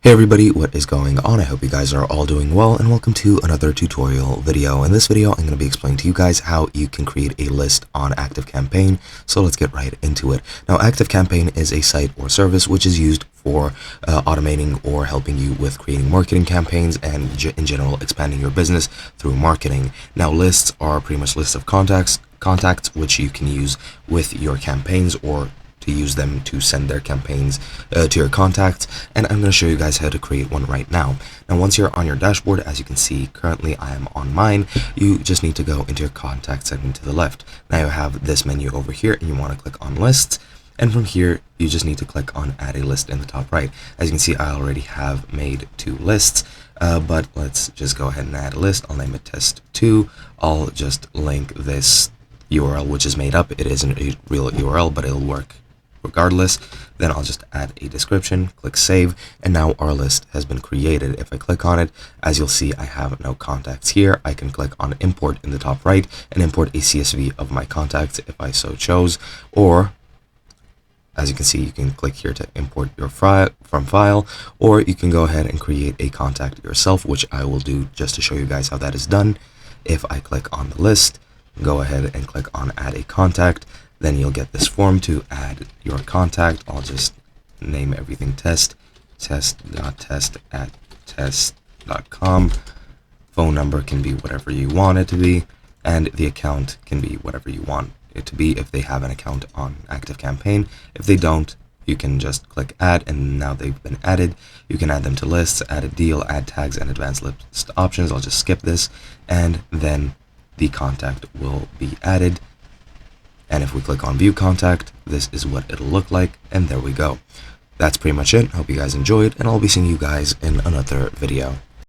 Hey everybody, what is going on? I hope you guys are all doing well, and welcome to another tutorial video. In this video, I'm going to be explaining to you guys how you can create a list on Activecampaign. So let's get right into it. Now, Activecampaign is a site or service which is used for automating or helping you with creating marketing campaigns and in general expanding your business through marketing. Now, lists are pretty much lists of contacts which you can use with your campaigns or to use them to send their campaigns to your contacts, and I'm going to show you guys how to create one right now. Now, once you're on your dashboard, as you can see currently I am on mine, you just need to go into your contact segment to the left. Now you have this menu over here and you want to click on lists, and from here you just need to click on add a list in the top right. As you can see, I already have made 2 lists, but let's just go ahead and add a list. I'll name it test 2. I'll just link this URL which is made up. It isn't a real URL, but it'll work regardless. Then I'll just add a description, click save, and now our list has been created. If I click on it, as you'll see, I have no contacts here. I can click on import in the top right and import a CSV of my contacts if I so chose, or as you can see, you can click here to import your file from file, or you can go ahead and create a contact yourself, which I will do just to show you guys how that is done. If I click on the list, go ahead and click on add a contact, then you'll get this form to add your contact. I'll just name everything test.test@test.com. Phone number can be whatever you want it to be, and the account can be whatever you want it to be if they have an account on Activecampaign. If they don't, you can just click add, and now they've been added. You can add them to lists, add a deal, add tags, and advanced list options. I'll just skip this, and then the contact will be added. And if we click on view contact, this is what it'll look like, and there we go. That's pretty much it. Hope you guys enjoyed, and I'll be seeing you guys in another video.